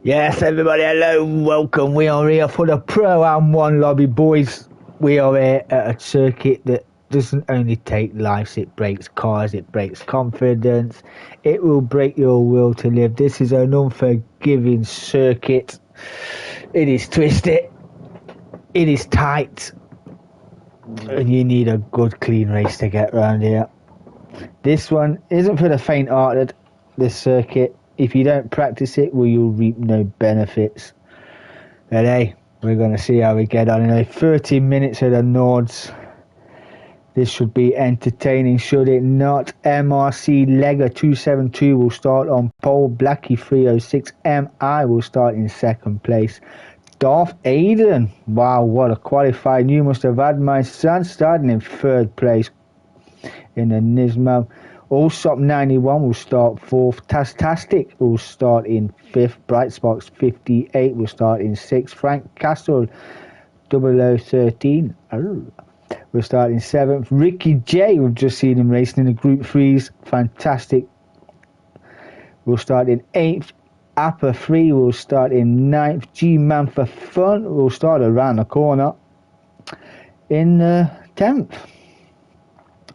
Yes, everybody, hello, welcome. We are here for the Pro AM1 lobby, boys. We are here at a circuit that doesn't only take lives, it breaks cars, it breaks confidence, it will break your will to live. This is an unforgiving circuit. It is twisted, it is tight, and you need a good clean race to get around here. This one isn't for the faint-hearted, this circuit. If you don't practice it, well, you'll reap no benefits. But hey, we're going to see how we get on. In 30 minutes of the Nords. This should be entertaining, should it not? MRC Lega 272 will start on pole. Blackie 306 MI will start in second place. Darth Aiden, wow, what a qualified. You must have had my son starting in third place in the Nismo. Allsop 91 will start fourth. Tastastic will start in fifth. Brightsparks 58 will start in sixth. Frank Castle 0013 will start in seventh. Ricky J, we've just seen him racing in the Group 3s. Fantastic. Will start in eighth. Appa 3 will start in ninth. G-Man for Fun will start around the corner in 10th.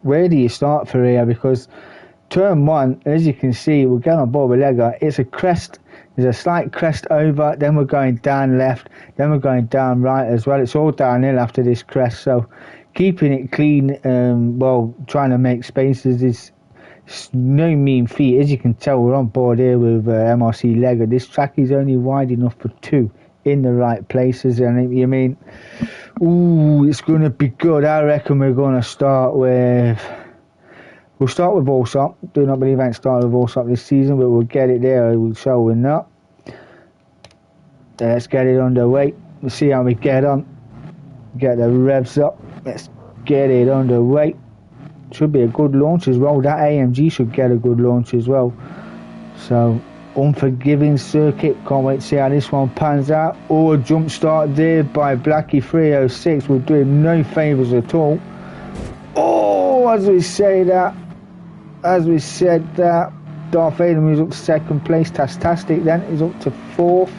Where do you start for here? Because turn one, as you can see, we're going on board with Lega. It's a crest. There's a slight crest over. Then we're going down left. Then we're going down right as well. It's all downhill after this crest. So keeping it clean, trying to make spaces is no mean feat. As you can tell, we're on board here with MRC Lega. This track is only wide enough for two in the right places. And you mean, ooh, it's going to be good. I reckon we're going to start with... We'll start with Allsop. Do not believe I ain't started with Allsop this season, but we'll get it there. We'll show we're not. Let's get it underway. We'll see how we get on. Get the revs up. Let's get it underway. Should be a good launch as well. That AMG should get a good launch as well. So, unforgiving circuit. Can't wait to see how this one pans out. Oh, a jump start there by Blackie 306. Will do him no favours at all. Oh, as we said that, Darth Vader moves up to second place. Tastastic then is up to fourth.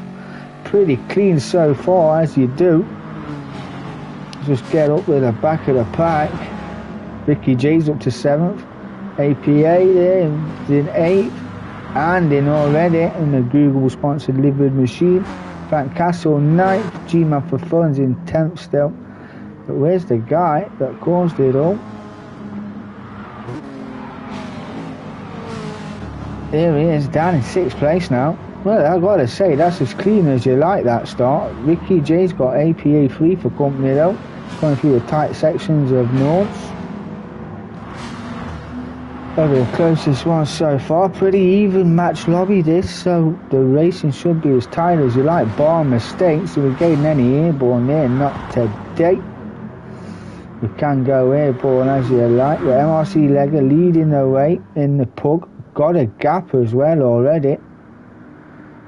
Pretty clean so far, as you do. Just get up with the back of the pack. Ricky J's up to seventh. APA there in eighth. And in already in the Google sponsored livered machine. Frank Castle ninth. G-Man for Fun's in 10th still. But where's the guy that caused it all? There he is, down in 6th place now. Well, I've got to say, that's as clean as you like, that start. Ricky J's got APA 3 for company though. Going through the tight sections of Nords. Probably the closest one so far. Pretty even match lobby this, so the racing should be as tight as you like, bar mistakes. So we're getting any airborne there, not today. You can go airborne as you like. The MRC Lega leading the way in the pug. Got a gap as well already.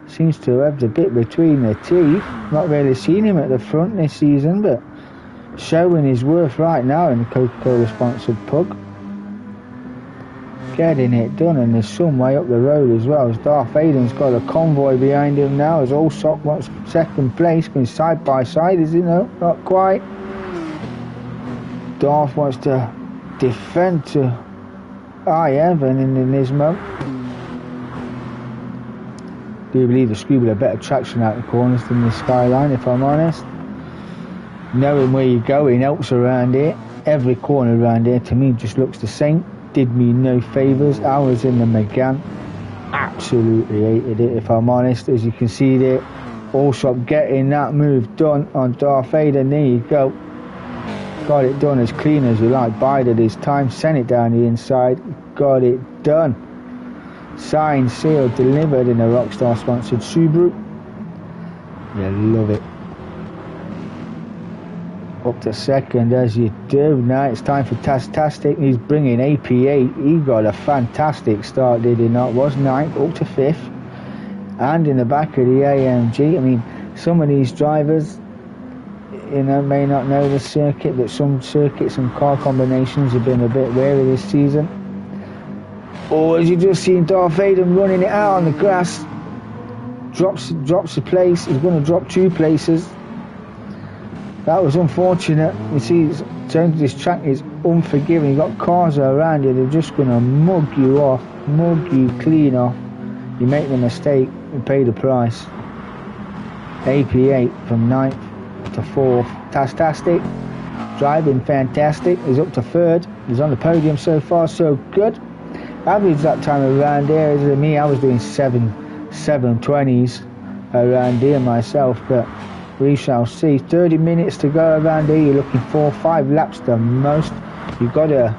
Seems to have the bit between the teeth. Not really seen him at the front this season, but showing his worth right now in the Coca-Cola sponsored pug. Getting it done, and there's some way up the road as well. As Darth Aiden's got a convoy behind him now. As Allsop wants second place, going side by side, is it? No, not quite. Darth wants to defend to Evan in the Nismo. Do believe the Scooby had better traction out the corners than the Skyline, if I'm honest. Knowing where you're going helps around here. Every corner around here to me just looks the same. Did me no favours. I was in the Megane. Absolutely hated it, if I'm honest. As you can see there, Allsop getting that move done on Darth Vader. There you go. Got it done as clean as you like. Bided his time, sent it down the inside. Got it done. Signed, sealed, delivered in a Rockstar sponsored Subaru. You love it. Up to second as you do. Now it's time for Tastastic. He's bringing APA. He got a fantastic start, did he not? Was ninth, up to fifth. And in the back of the AMG. I mean, some of these drivers, may not know the circuit, but some circuits and car combinations have been a bit wary this season. Or as you just seen Darth Vader running it out on the grass. drops the place. He's going to drop 2 places. That was unfortunate. You see, this track is unforgiving. You've got cars around you, they're just going to mug you off, mug you clean off. You make the mistake, you pay the price. AP8 from 9th to 4th. Tastastic. Driving fantastic. He's up to 3rd. He's on the podium so far, so good. Average that time around here is me. I was doing 7:20s around here myself, but we shall see. 30 minutes to go around here. You're looking 4 or 5 laps the most. You've got a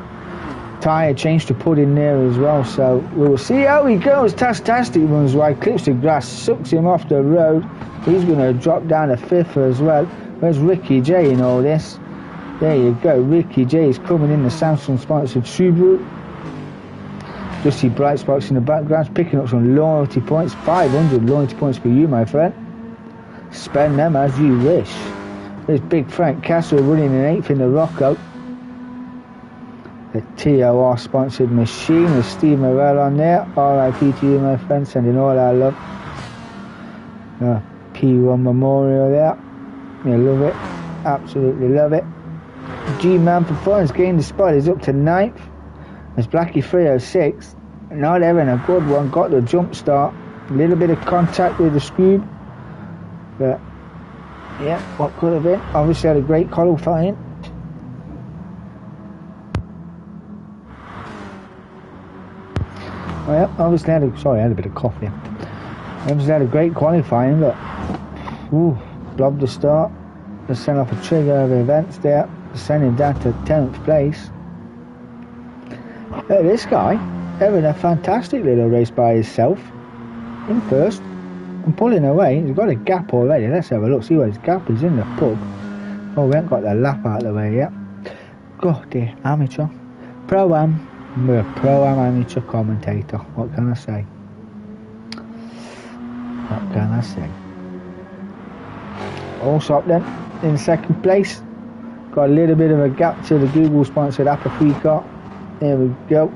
tyre change to put in there as well, so we will see how he goes. Tastastic runs wide, clips the grass, sucks him off the road. He's going to drop down to 5th as well. Where's Ricky J in all this? There you go. Ricky J is coming in the Samsung sponsored Subaru. Just see bright spots in the background, picking up some loyalty points. 500 loyalty points for you, my friend. Spend them as you wish. There's Big Frank Castle running in 8th in the Rocco. The TOR sponsored machine with Steve Morell on there. RIP to you, my friend, sending all our love. P1 Memorial there. You love it. Absolutely love it. G-Man Performance gained the spot. He's up to 9th. There's Blackie 306. Not having a good one. Got the jump start. A little bit of contact with the Scoob. But, yeah, what could have been. Obviously had a great qualifying. Well, obviously had a... Sorry, I had a bit of coffee. Obviously had a great qualifying, but... Ooh, blobbed the start. Just sent off a trigger of events there. Sending down to 10th place. This guy having a fantastic little race by himself in first and pulling away. He's got a gap already. Let's have a look, see where his gap is in the pub. Oh, we haven't got the lap out of the way yet. God, dear, amateur. Pro-Am. We're a Pro-Am amateur commentator. What can I say? What can I say? Allsop then in 2nd place. Got a little bit of a gap to the Google sponsored Apple Free car. There we go.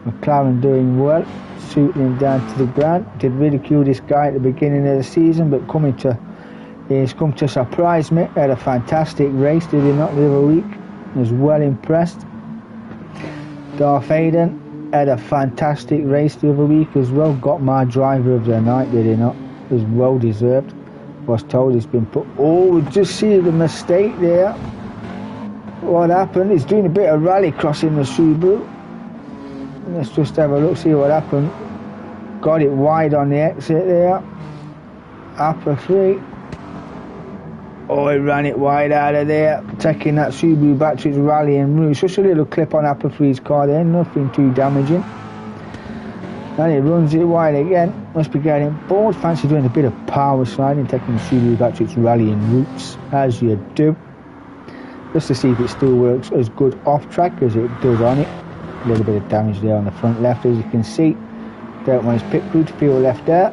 McLaren doing well, shooting him down to the ground. Did ridicule this guy at the beginning of the season, but he's come to surprise me. Had a fantastic race, did he not, the other week? Was well impressed. Darth Aiden had a fantastic race the other week as well. Got my driver of the night, did he not? It was well deserved. Was told he's been put. Oh, just see the mistake there. What happened? He's doing a bit of rally crossing the Subaru. Let's just have a look, see what happened. Got it wide on the exit there. Upper 3. Oh, he ran it wide out of there. Taking that Subaru back to its rallying route. Just a little clip on Upper 3's car there. Nothing too damaging. And he runs it wide again. Must be getting bored. Fancy doing a bit of power sliding, taking the Subaru back to its rallying routes, as you do. Just to see if it still works as good off track as it does on it. A little bit of damage there on the front left, as you can see. Don't want his pit crew to feel left out.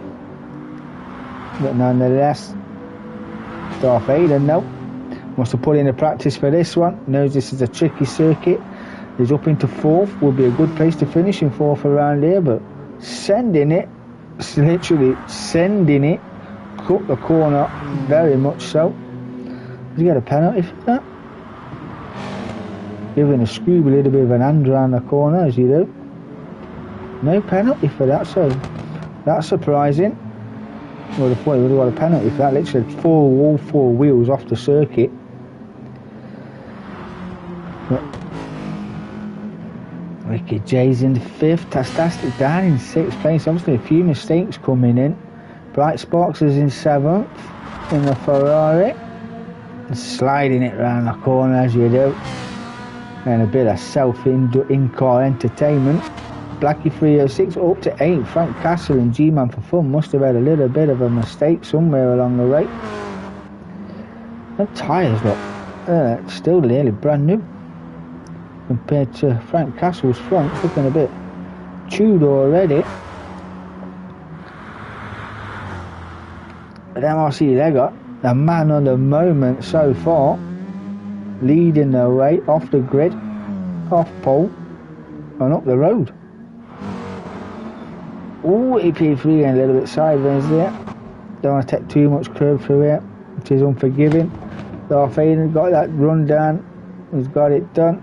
But nonetheless, Darth Vader, no. Wants to put in a practice for this one. Knows this is a tricky circuit. He's up into 4th. Will be a good place to finish in 4th around here, but sending it, literally sending it, cut the corner very much so. Does he get a penalty for that? Giving a Scoob a little bit of an hand around the corner, as you do. No penalty for that, so that's surprising. Well, I thought he would have got a penalty for that. Literally all 4 wheels off the circuit. But Ricky J's in the 5th. Tastastic down in 6th place. Obviously a few mistakes coming in. Bright Sparks is in 7th in the Ferrari. And sliding it round the corner, as you do. And a bit of in-car entertainment. Blackie 306 up to 8. Frank Castle and G-Man for Fun must have had a little bit of a mistake somewhere along the way. The tyres look still nearly brand new compared to Frank Castle's front. Looking a bit chewed already. But MRC Legger, the man on the moment so far, leading the way off the grid, off pole and up the road. Ooh, EP3 and a little bit sideways there. Don't want to take too much curve through it, which is unforgiving. Darth Vader got that run down. He's got it done.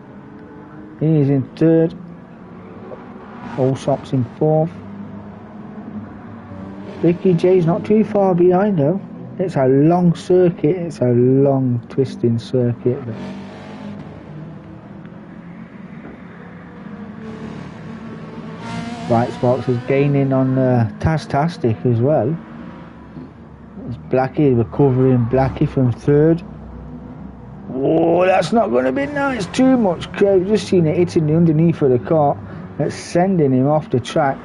He's in third. Allsop's in fourth. Ricky J's not too far behind though. It's a long circuit. It's a long twisting circuit. Bright Sparks is gaining on Tastastic as well. It's Blackie recovering. Blackie from third. Oh, that's not going to be nice. Too much curve. Just seen it hitting the underneath of the car. That's sending him off the track.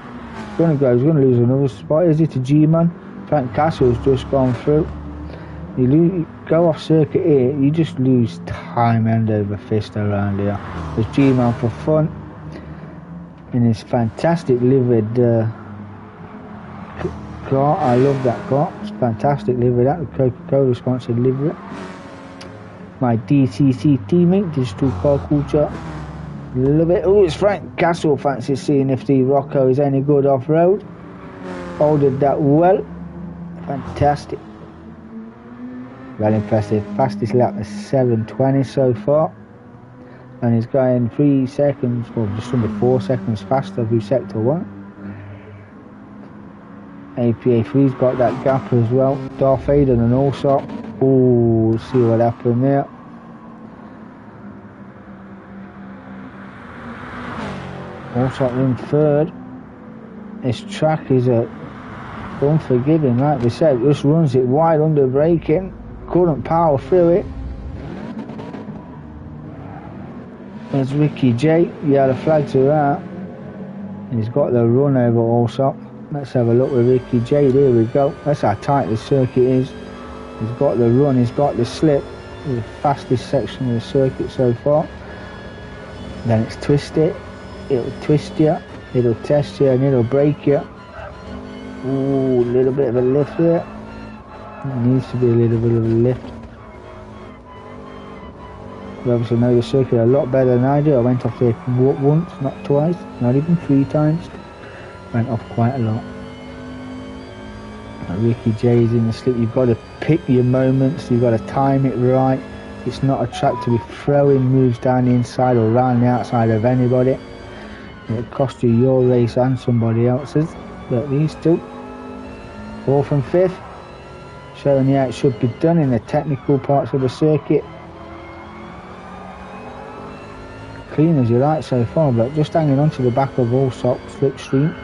He's going to lose another spot. Is it a G-Man? Frank Castle's just gone through. You go off circuit here, you just lose time hand over fist around here. There's G-Man for fun. In his fantastic livered car. I love that car. It's fantastic livery. That the Coca-Cola sponsored livery. My DCC teammate, Digital Car Culture. Love it. Oh, it's Frank Castle. Fancy seeing if the Rocco is any good off-road. Holded that well. Fantastic. Well impressive. Fastest lap is 7:20 so far. And he's going 3 seconds, or just under 4 seconds faster through sector 1. APA3's got that gap as well. Darth Vader and Allsop. Oh, see what happened there. Allsop in third. His track is unforgiving, like we said. Just runs it wide under braking. Couldn't power through it. There's Ricky J. Yeah, the flags are out. And he's got the run over Allsop. Let's have a look with Ricky J. There we go. That's how tight the circuit is. He's got the run, he's got the slip. It's the fastest section of the circuit so far. Then it's twisted. It'll twist you, it'll test you, and it'll break you. Ooh, a little bit of a lift there. It needs to be a little bit of a lift. You obviously know the circuit a lot better than I do. I went off there once, not twice, not even 3 times. Went off quite a lot. Ricky J's in the slip. You've got to pick your moments, you've got to time it right. It's not a track to be throwing moves down the inside or around the outside of anybody. It'll cost you your race and somebody else's. But these two, 4th and 5th, showing you how it should be done in the technical parts of the circuit. Clean as you like so far, but just hanging on to the back of Allsop slipstream.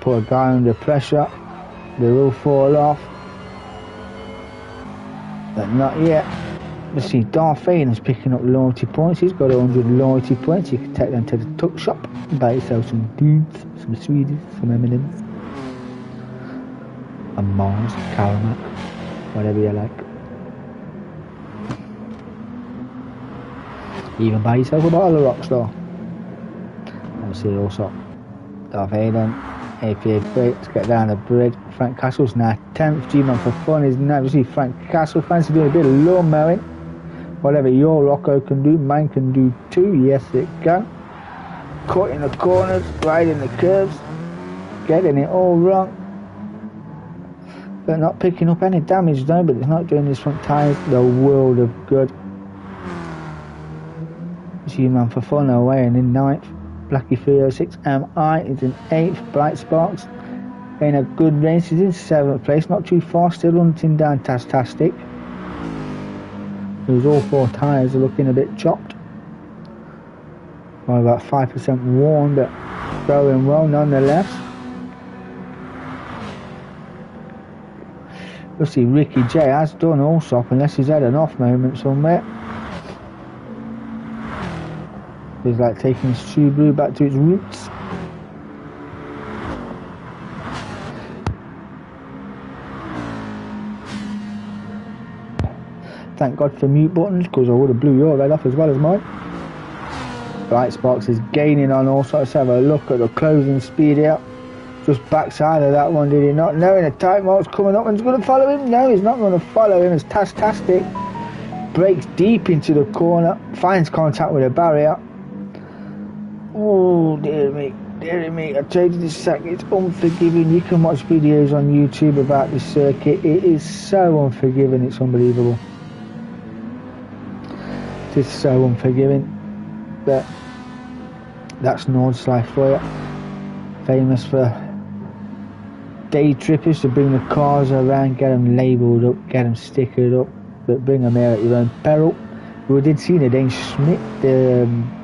Put a guy under pressure, they will fall off, but not yet. Let's see, Darth Vader's picking up loyalty points. He's got 100 loyalty points. You can take them to the tuck shop and buy yourself some dudes, some sweeties, some M&M's, a Mars, caramel, whatever you like. Even buy yourself a bottle of Rockstar. Let's see also Darth Vader, APA Freight. Let's get down the bridge. Frank Castle's now 10th. G-Man for fun is now. You see Frank Castle fancy doing a bit of lawn mowing. Whatever your Rocco can do, mine can do too. Yes, it can. Cutting the corners, riding the curves, getting it all wrong. But not picking up any damage though, but it's not doing his front tyres the world of good. G-Man for fun away and in 9th. Blackie 306 MI is in 8th. Bright Sparks in a good race, he's in 7th place, not too far, still hunting down Tastastic. Those all 4 tyres are looking a bit chopped. Well, about 5% worn, but going well nonetheless. We'll see, Ricky J has done Allsop, unless he's had an off moment somewhere. He's like taking his Subaru back to its roots. Thank God for mute buttons, because I would have blew your head off as well as mine. Bright Sparks is gaining on Allsop. Let's have a look at the closing speed here. Just backside of that one, did he not? Knowing a tight mark's coming up and he's going to follow him. No, he's not going to follow him. It's Tastastic. Breaks deep into the corner. Finds contact with a barrier. Oh dear me. Dear me, I tell you this circuit, it's unforgiving. You can watch videos on YouTube about this circuit. It is so unforgiving, it's unbelievable. It is so unforgiving. But that's Nordshlife for you. Famous for day trippers to bring the cars around, get them labelled up, get them stickered up, but bring them here at your own peril. We did see the Dane Schmidt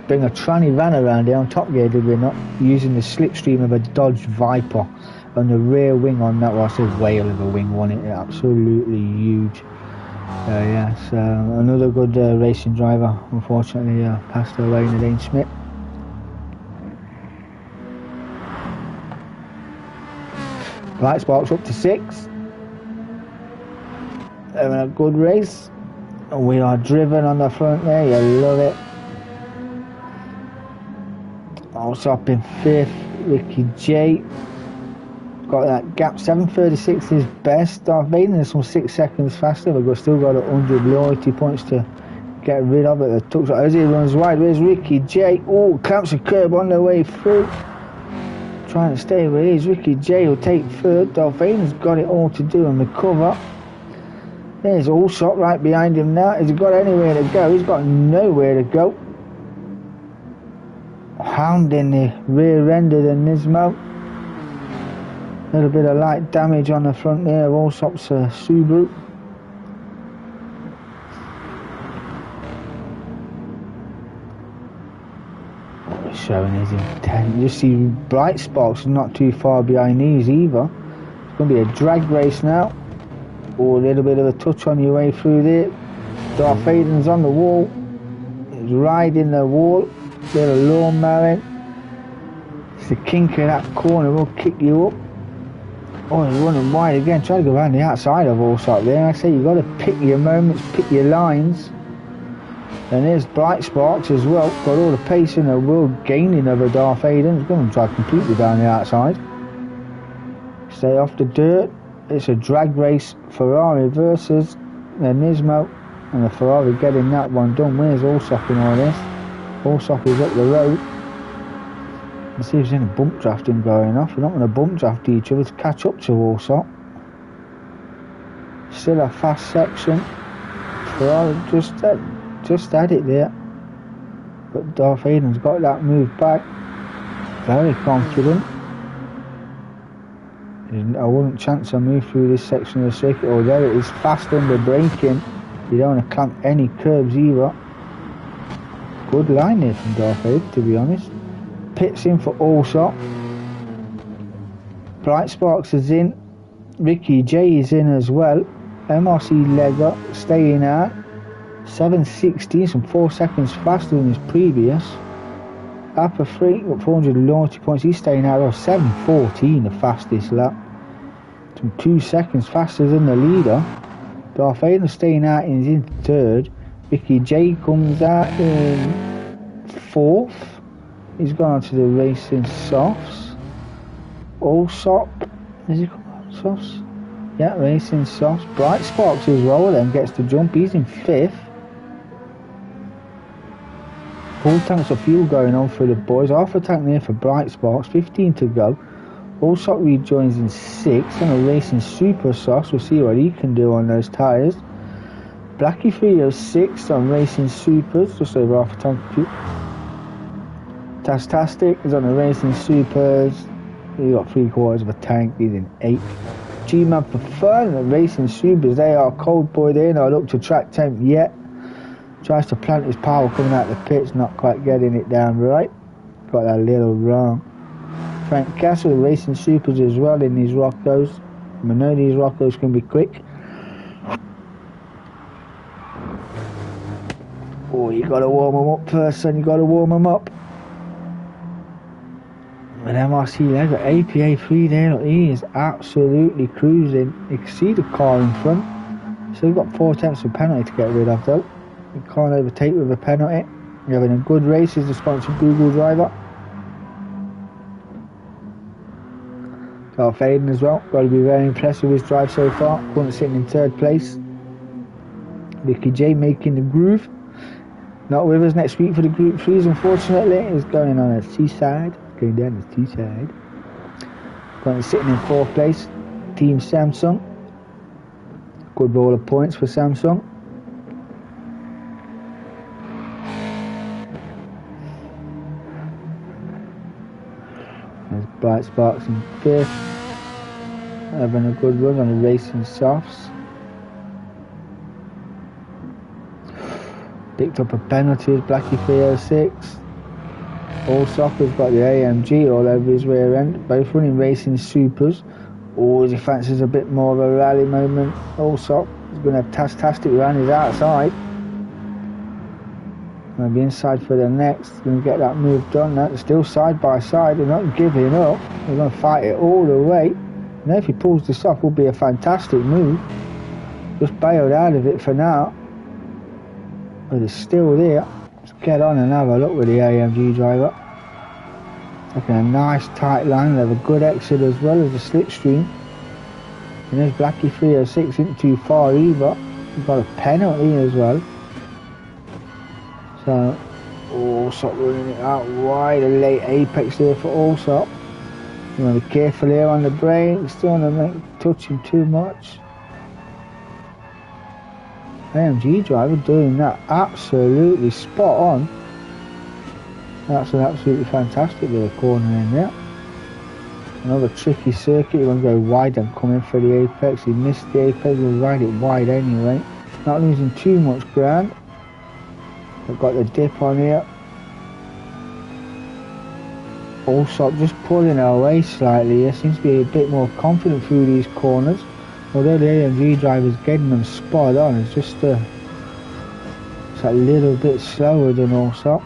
bring a tranny van around here on Top Gear, did we not? Using the slipstream of a Dodge Viper and the rear wing on that. Well, I said whale of a wing, wasn't it? Absolutely huge. Yeah, so another good racing driver, unfortunately, passed away in the Dane Schmidt. Light sparks up to 6. Having a good race. And we are driven on the front there, you love it. Also up in 5th, Ricky J. Got that gap, 7:36 is best. Darth Vader is some 6 seconds faster, but we've still got 100 loyalty points to get rid of it. The Tux as he runs wide. Where's Ricky J? Oh, camps a curb on the way through. Trying to stay where he is. Ricky J will take 3rd. Darth Vader's got it all to do and recover. There's Allsop right behind him now. Has he got anywhere to go? He's got nowhere to go. Hounding the rear end of the Nismo. A little bit of light damage on the front there of Allsop's Subaru. What it's showing is intent. You see bright sparks not too far behind these either. It's going to be a drag race now. Or a little bit of a touch on your way through there. Darth Vader's on the wall. He's riding the wall. Bit of lawn mowing. It's the kink of that corner will kick you up. Oh, he's running wide again. Try to go around the outside of Allsop there. Like I say, you've got to pick your moments, pick your lines. And there's Bright Sparks as well. Got all the pace in the world gaining over Darth Vader. He's going to drive completely down the outside. Stay off the dirt. It's a drag race, Ferrari versus the Nismo, and the Ferrari getting that one done. Where's Allsop in all this? Allsop is up the road. Let's see if there's any bump drafting going off. We're not going to bump draft each other to catch up to Allsop. Still a fast section. Ferrari just had it there. But Darth Vader's got that move back. Very confident. I wouldn't chance a move through this section of the circuit, although it is fast under braking. You don't want to clamp any curbs either. Good line there from Darth Vader, to be honest. Pits in for Allsop. Bright Sparks is in. Ricky J is in as well. MRC Legger staying out. 7:16, some 4 seconds faster than his previous. Upper 3 got 400 loyalty points. He's staying out of 7:14, the fastest lap. Some 2 seconds faster than the leader. Darth Vader staying out and is in 3rd. Ricky J comes out in 4th. He's gone on to the racing softs. Allsop, has he come on softs? Yeah, racing softs. Bright Sparks as well then gets the jump. He's in 5th. Full tanks of fuel going on for the boys. Half a tank there for Bright Sparks. 15 to go. Allsop rejoins in 6th on a racing super softs. We'll see what he can do on those tyres. Blackie 306 on racing supers. Just over half a tank of fuel. Tastastic is on the racing supers. He got 3/4 of a tank. He's in 8th. G-Man preferring the racing supers. They are cold boy there. Not up to track temp yet. Tries to plant his power coming out the pits, not quite getting it down right. Got that a little wrong. Frank Castle racing supers as well in these Roccos. I know these Roccos can be quick. Oh, you got to warm them up first, son. You got to warm them up. With MRC Lego APA 3 there, look, he is absolutely cruising. You can see the car in front. So we've got 4 attempts of penalty to get rid of though. You can't overtake with a penalty. You're having a good race as the sponsored Google driver. Darth Vader as well. Got to be very impressed with his drive so far. Currently sitting in 3rd place. Ricky J making the groove. Not with us next week for the Group 3s, unfortunately. It's going on a seaside. Going down the seaside. Currently sitting in 4th place, Team Samsung. Good roll of points for Samsung. There's Bright Sparks in 5th. Having a good run on the racing softs. Picked up a penalty as Blackie 306. Allsop's got the AMG all over his rear end. Both running racing supers. Oh, he fancies a bit more of a rally moment. Allsop is going to have fantastic run. He's outside. Going to be inside for the next. Going to get that move done. Now, still side by side. They're not giving up. They're going to fight it all the way. Now, if he pulls this off, will be a fantastic move. Just bailed out of it for now. But it's still there. Let's get on and have a look with the AMG driver. Looking a nice tight line. They have a good exit as well as the slipstream. And there's Blackie 306 isn't too far either. He's got a penalty as well. So Allsop running it out wide. A late apex there for Allsop. You want to be careful here on the brakes. Don't want to touch him too much. AMG driver doing that absolutely spot on. That's an absolutely fantastic little corner in there. Another tricky circuit. You want to go wide and come in for the apex. He missed the apex. We'll ride it wide anyway. Not losing too much ground. I've got the dip on here. Allsop just pulling away slightly here. Seems to be a bit more confident through these corners. Although the AMG driver's getting them spot on, it's just it's a little bit slower than Allsop.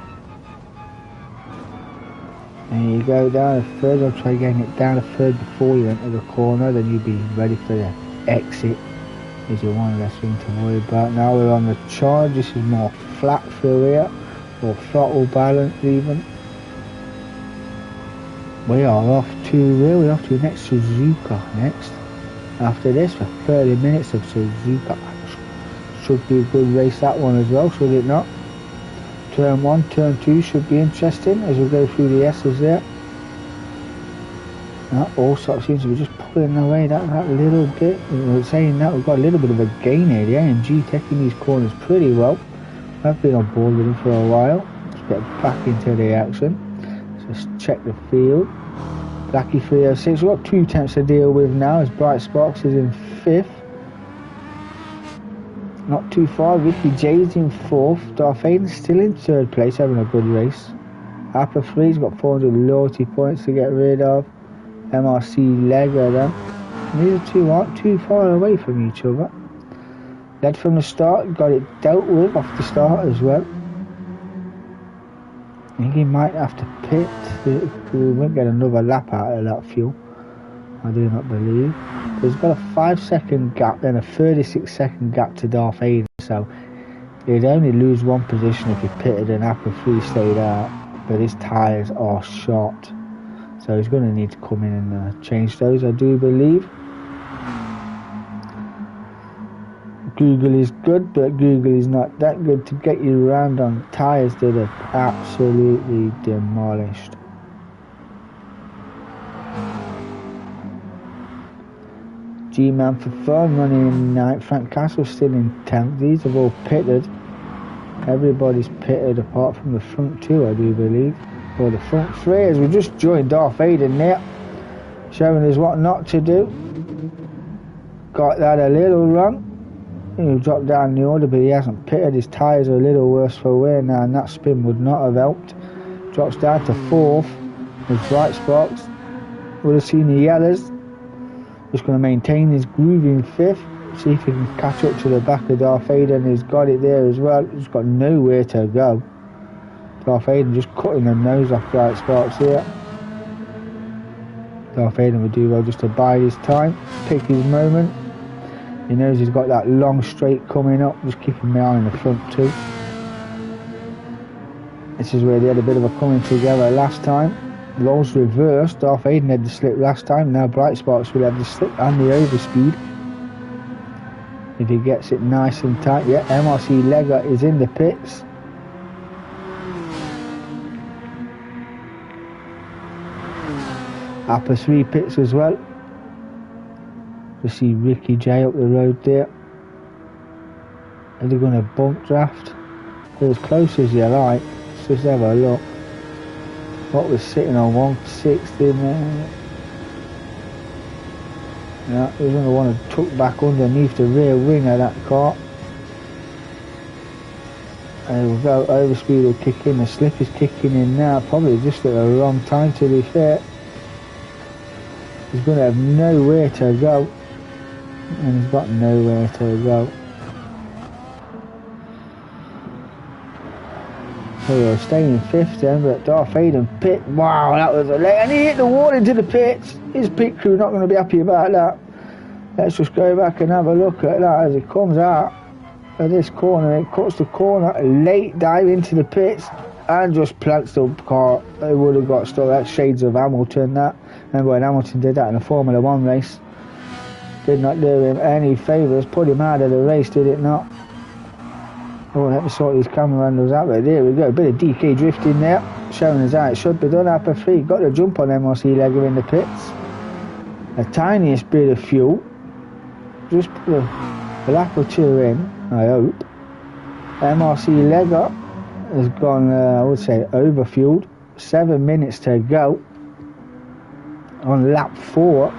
And you go down a third. I'll try getting it down a third before you enter the corner, then you'll be ready for the exit. Is your one less thing to worry about. Now we're on the charge. This is more flat through here, or throttle balance even. We are off to where we're off to next. Suzuka next. After this, for 30 minutes of Suzuka. Should be a good race, that one as well, should it not? Turn 1, turn 2 should be interesting as we go through the S's there. Allsop seems to be just pulling away that little bit. We're saying that we've got a little bit of a gain here. The AMG taking these corners pretty well. I've been on board with them for a while. Let's get back into the action. Let's just check the field. Blackie 306, we've got 2 attempts to deal with now as Bright Sparks is in 5th. Not too far, Ricky J's in 4th. Darth Aiden's still in 3rd place, having a good race. Apple 3's got 400 loyalty points to get rid of. MRC Lego then. And these two aren't too far away from each other. Led from the start, got it dealt with off the start as well. I think he might have to pit. We won't get another lap out of that fuel. I do not believe. There's got a 5-second gap, then a 36-second gap to Darth Aiden. So he'd only lose 1 position if he pitted and Apple 3 stayed out. But his tyres are shot. So he's going to need to come in and change those, I do believe. Google is good, but Google is not that good to get you around on tyres that are absolutely demolished. G-Man for Fun running in 9th. Frank Castle still in 10th. These have all pitted. Everybody's pitted apart from the front 2, I do believe. Or the front 3, as we just joined Darth Aiden there, showing us what not to do. Got that a little wrong. He'll drop down the order, but he hasn't pitted. His tyres are a little worse for wear now, and that spin would not have helped. Drops down to 4th. With Bright Sparks. Would have seen the yellows. Just going to maintain his groove in 5th. See if he can catch up to the back of Darth Aiden. He's got it there as well. He's got nowhere to go. Darth Aiden just cutting the nose off Bright Sparks here. Darth Aiden would do well just to bide his time, pick his moment. He knows he's got that long straight coming up, just keeping an eye on the front 2. This is where they had a bit of a coming together last time. Roles reversed. Darth Aiden had the slip last time. Now Bright Sparks will have the slip and the overspeed. If he gets it nice and tight. Yeah, MRC Lega is in the pits. Upper 3 pits as well. You see Ricky J up the road there. Are they going to bump draft? They're as close as you like. Let's just have a look. What was sitting on 160 there? Yeah, he's going to want to tuck back underneath the rear wing of that car. There we go, overspeed will kick in, the slip is kicking in now, probably just at the wrong time to be fair. He's going to have nowhere to go, and he's got nowhere to go. So we'll stay in 5th then, but Darth Vader pit, wow, that was a late, and he hit the wall into the pits. His pit crew not going to be happy about that. Let's just go back and have a look at that as it comes out of this corner. It cuts the corner, a late dive into the pits, and just plants the car. They would have got stuck. That's shades of Hamilton, that. Remember when Hamilton did that in a Formula 1 race? Did not do him any favours, put him out of the race, did it not? Oh, let me sort these camera handles out. But there we go, a bit of DK drifting there, showing us how it should be done. Upper 3, got the jump on MRC Lego in the pits. The tiniest bit of fuel, just put a lap or 2 in, I hope. MRC Lego has gone, I would say, overfueled. 7 minutes to go. On lap 4,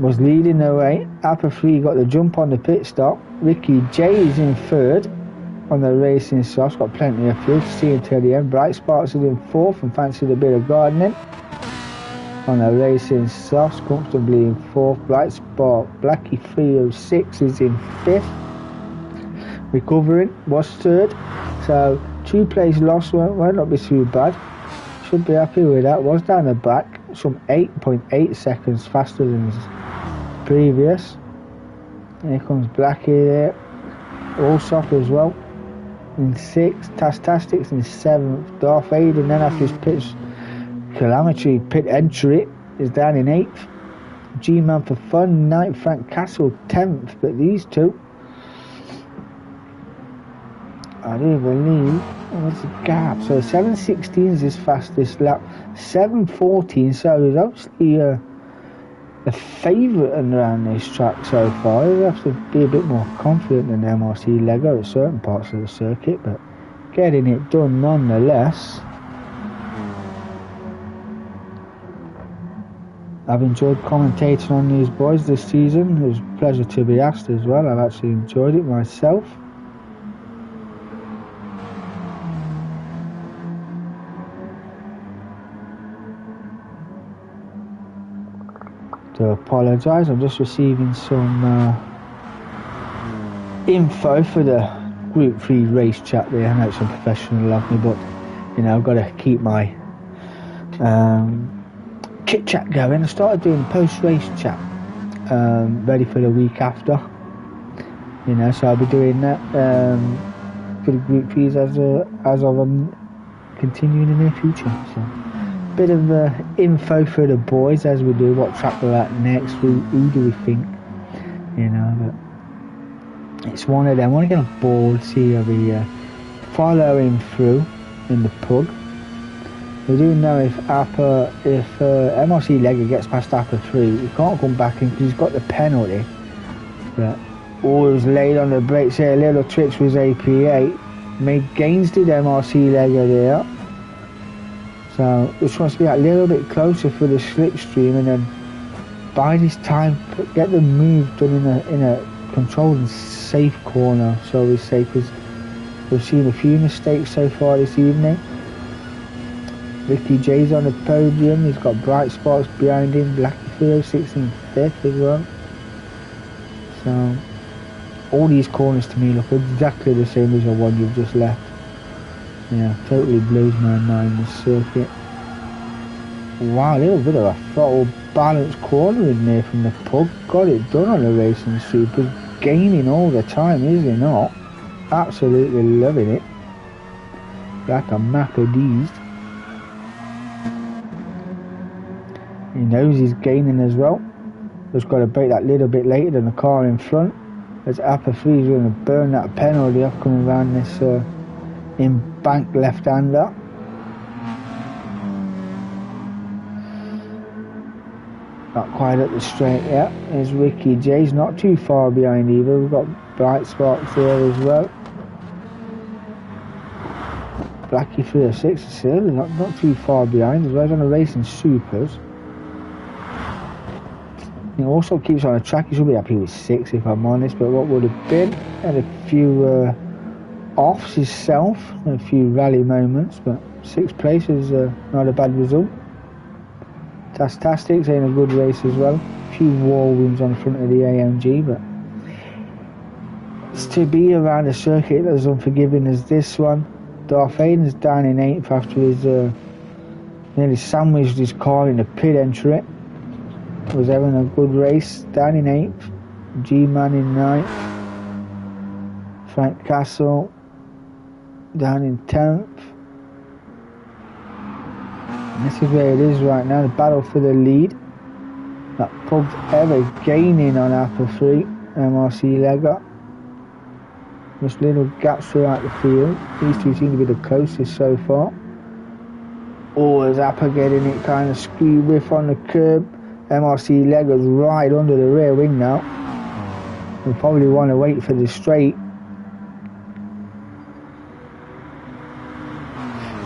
was leading the way. Upper 3 got the jump on the pit stop. Ricky J is in 3rd on the racing softs, got plenty of fuel to see until the end. Bright Sparks is in 4th and fancied a bit of gardening. On the racing softs, comfortably in 4th. Bright Spark Blackie 306 is in 5th. Recovering, was 3rd. So 2 place loss won't not be too bad. Should be happy with that. Was down the back, some 8.8 seconds faster than previous. Here comes Blackie there. Allsop as well in 6th. Tastastics in 7th. Darth Vader, and then after his pitch calamity pit entry is down in 8th. G-Man for Fun 9th. Frank Castle 10th. But these two, I do believe, what's the gap? So 7:16 is his fastest lap. 7:14, so he's obviously a favourite around this track so far. He'll have to be a bit more confident than MRC Lego at certain parts of the circuit, but getting it done nonetheless. I've enjoyed commentating on these boys this season. It was a pleasure to be asked as well. I've actually enjoyed it myself. To apologise, I'm just receiving some info for the Group 3 race chat there. I know it's unprofessional of me, but you know, I've got to keep my chit chat going. I started doing post-race chat ready for the week after, you know, so I'll be doing that for the Group 3s as of continuing in the near future. So bit of info for the boys as we do what track we're at next, who do we think, you know, but it's one of them. I want to get on board, see how we follow him through in the pug. We do know if MRC Lego gets past Apple 3, he can't come back in because he's got the penalty, but always laid on the brakes here. A little twitch was AP8, made gains to the MRC Lego there. So just wants to be a little bit closer for the slipstream and then bide his time, get the move done in a controlled and safe corner, shall we say, because we've seen a few mistakes so far this evening. Ricky J's on the podium, he's got Bright Sparks behind him, Blackie 306 in 5th as well. So all these corners to me look exactly the same as the one you've just left. Yeah, totally blows my mind, this circuit. Wow, a little bit of a throttle balance corner in there from the pug. Got it done on the racing super. Gaining all the time, is he not? Absolutely loving it. Like a macadized. He knows he's gaining as well. Just got to brake that little bit later than the car in front. As Upper 3 is going to burn that penalty off coming around this in bank left-hander. Not quite at the straight yet. There's Ricky J's not too far behind either. We've got bright spots there as well. Blackie 306 is still not too far behind as well. He's on the Racing Supers. He also keeps on the track. He should be happy with 6 if I'm honest, but what would have been, had a few offs himself and a few rally moments, but 6th place is not a bad result. Tastastic's in a good race as well. A few whirlwinds on the front of the AMG, but it's to be around a circuit as unforgiving as this one. Darth Vader's down in 8th after his nearly sandwiched his car in the pit entry. Was having a good race, down in 8th. G-Man in 9th. Frank Castle down in 10th. And this is where it is right now, the battle for the lead. That Pug's ever gaining on Apple 3, MRC Legger. Just little gaps throughout the field. These two seem to be the closest so far. Oh, is Apple getting it kind of screwed with on the curb. MRC Legger's right under the rear wing now. We probably want to wait for the straight.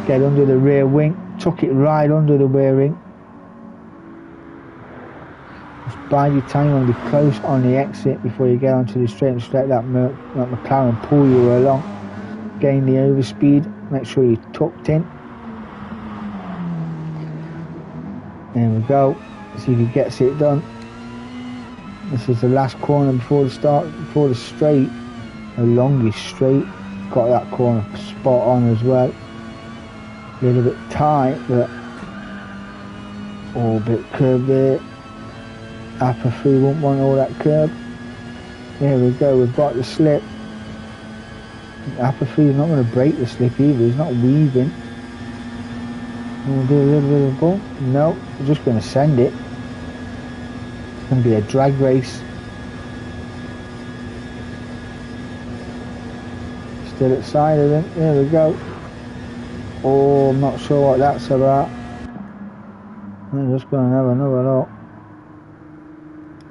Get under the rear wing. Took it right under the rear wing. Just bide your time, you want to be close on the exit before you get onto the straight and just let that McLaren pull you along. Gain the overspeed. Make sure you're tucked in. There we go. See if he gets it done. This is the last corner before the straight. The longest straight. Got that corner spot on as well. A little bit tight, but a bit curved there. Upper 3 won't want all that curb. There we go, we've got the slip. Upper 3 is not going to break the slip either, he's not weaving. We'll do a little bit of bump. No, we're just going to send it. It's going to be a drag race. Still at the side of him, there we go. Oh, I'm not sure what that's about. I'm just going to have another look.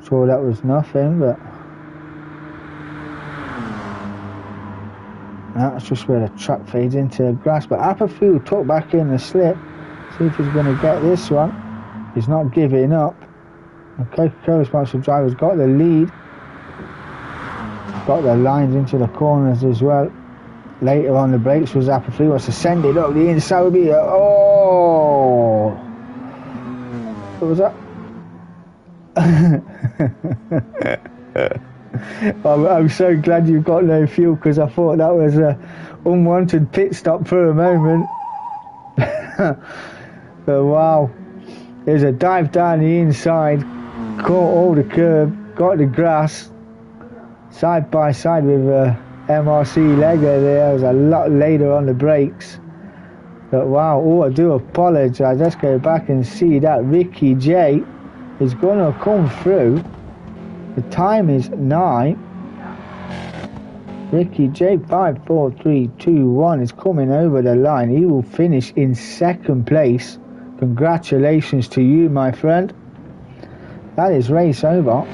Sure that was nothing, but that's just where the track fades into the grass. But Apperfield tucked back in the slip. See if he's going to get this one. He's not giving up. Okay, co-responsible driver's got the lead. Got the lines into the corners as well. Later on the brakes was Apperfield wants to send it up the inside. Would be oh, what was that? I'm so glad you've got no fuel, because I thought that was a unwanted pit stop for a moment. But wow, there's a dive down the inside, caught all the curb, got the grass, side by side with MRC Legger there. It was a lot later on the brakes. But wow, oh, I do apologise. Let's go back and see that Ricky J is going to come through. The time is 9. Ricky J 5, 4, 3, 2, 1 is coming over the line. He will finish in 2nd place. Congratulations to you, my friend. That is race over.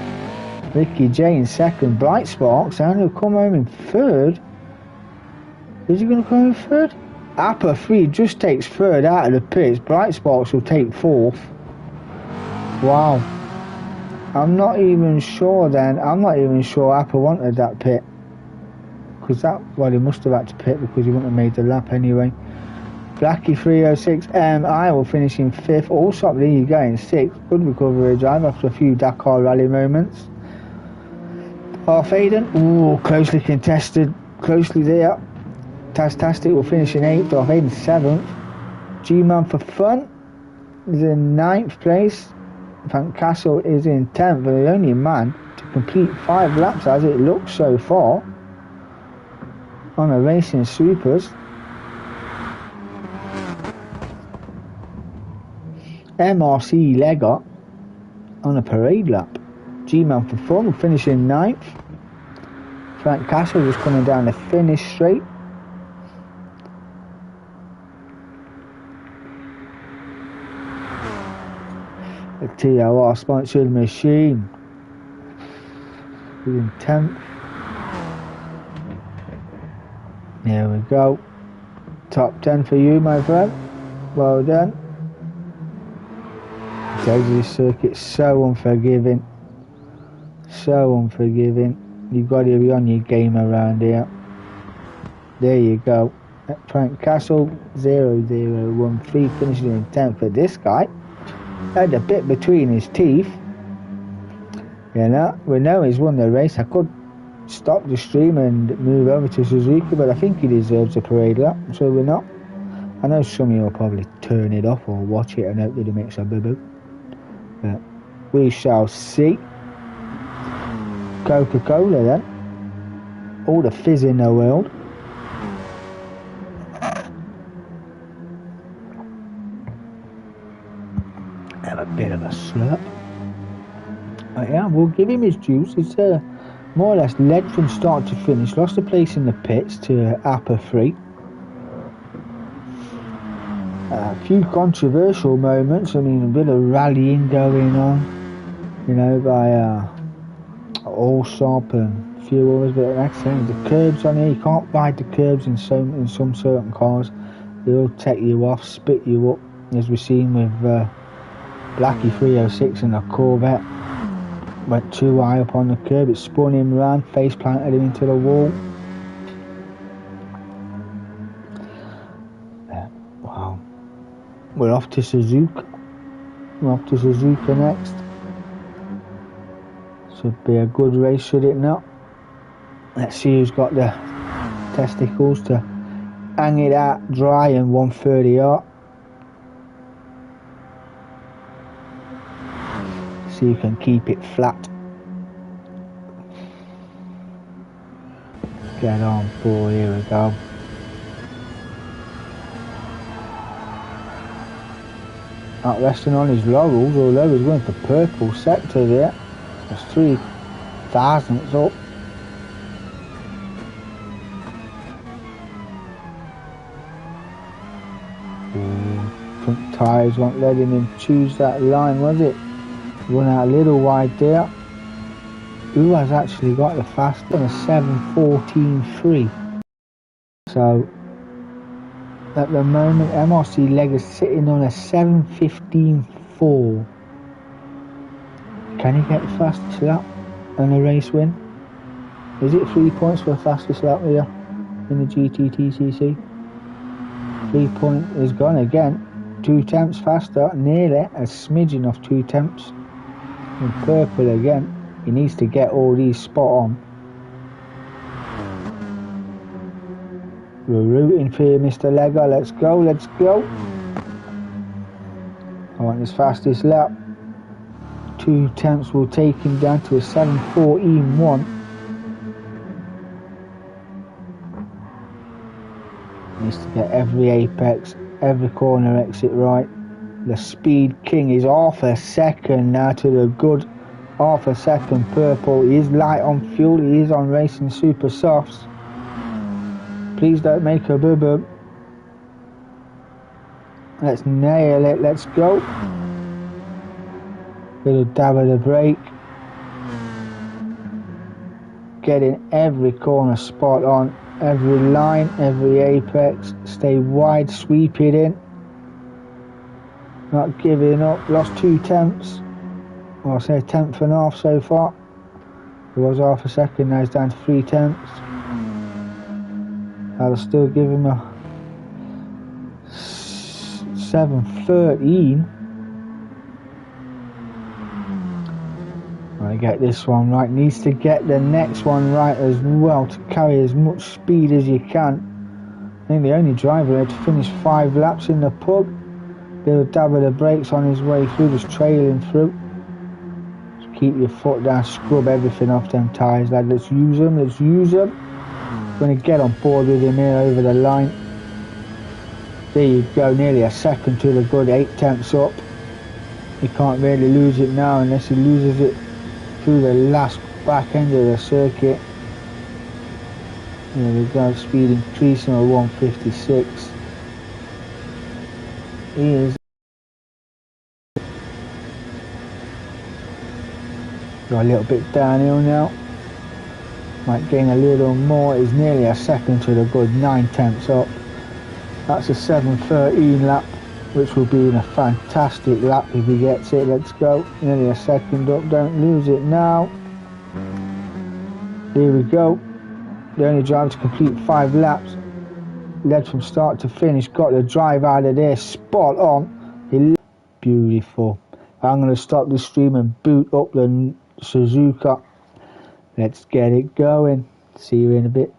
Ricky J in 2nd. Bright Sparks, and he'll come home in 3rd. Is he going to come in 3rd? Appa 3 just takes 3rd out of the pits. Bright Sparks will take 4th. Wow. I'm not even sure then. I'm not even sure Appa wanted that pit. Because that, well, he must have had to pit because he wouldn't have made the lap anyway. Blackie 306 I will finish in 5th. Allsop, there you go, in 6th. Good recovery drive after a few Dakar rally moments. Darth Vader, ooh, closely contested. Closely there. Tastastic will finish in 8th. Darth Vader 7th. G-Man for Fun is in 9th place. Frank Castle is in 10th, but the only man to complete 5 laps as it looks so far on a Racing Supers. MRC Legger on a parade lap. G-Man for Fun will finish in 9th. Frank Castle just coming down the finish straight. A TOR sponsored machine. He's in 10th. There we go. Top 10 for you, my friend. Well done. I tell you, this circuit's so unforgiving. So unforgiving. You've got to be on your game around here. There you go. Frank Castle 0013 finishing in 10th for this guy. Had a bit between his teeth. You know, we know he's won the race. I could stop the stream and move over to Suzuki, but I think he deserves a parade lap, so we're not. I know some of you will probably turn it off or watch it and hope that it makes a boo-boo. But we shall see. Coca-Cola then. All the fizz in the world. Have a bit of a slurp. But yeah, we'll give him his juice. It's more or less led from start to finish. Lost a place in the pits to Appa 3. A few controversial moments. I mean, a bit of rallying going on, you know, by Allsop and a few others. But like I say, the curbs on here, you can't ride the curbs in some certain cars. They'll take you off, spit you up, as we've seen with Blackie 306 and a Corvette. Went too high up on the curb, it spun him round, face planted him into the wall. Wow. We're off to Suzuka. We're off to Suzuka next. Should be a good race, should it not? Let's see who's got the testicles to hang it out dry in 130 art. So you can keep it flat. Get on board, here we go. Not resting on his laurels, although he's going for purple sector there. That's 3 thousandths up. Front tyres weren't letting him choose that line, was it? Run out a little wide there. Who has actually got the faster? A 7:14.3. So at the moment, MRC Leg is sitting on a 7:15.4. Can he get the fastest lap and a race win? Is it 3 points for the fastest lap here in the GTTCC? 3 point is gone again. 2 tenths faster, nearly a smidgen of 2 tenths. In purple again. He needs to get all these spot on. We're rooting for you, Mr. Legger. Let's go, let's go. I want his fastest lap. 2 tenths will take him down to a 7:14.1. Needs to get every apex, every corner exit right. The Speed King is half a second now to the good. Half a second purple. He is light on fuel. He is on racing super softs. Please don't make a boo-boo. Let's nail it. Let's go. Little dab of the brake. Getting every corner spot on. Every line, every apex. Stay wide, sweep it in. Not giving up. Lost 2 tenths. Well, I'll say a tenth and a half so far. It was half a second, now it's down to 3 tenths. That'll still give him a 7:13. When I get this one right, needs to get the next one right as well to carry as much speed as you can. I think the only driver had to finish 5 laps in the pub. Little dab of the brakes on his way through, just trailing through. Just keep your foot down, scrub everything off them tyres, lad. Let's use them, let's use them. Going to get on board with him here over the line. There you go, nearly a second to the good, 8 tenths up. He can't really lose it now unless he loses it through the last back end of the circuit. There we go, speed increasing to 156. He is Got a little bit downhill now. Might gain a little more. It's nearly a second to the good 9/10 up. That's a 7:13 lap, which will be a fantastic lap if he gets it. Let's go. Nearly a second up. Don't lose it now. Here we go. The only driver to complete 5 laps. Led from start to finish. Got the drive out of there. Spot on. Beautiful. I'm going to stop the stream and boot up the Suzuka. Let's get it going. See you in a bit.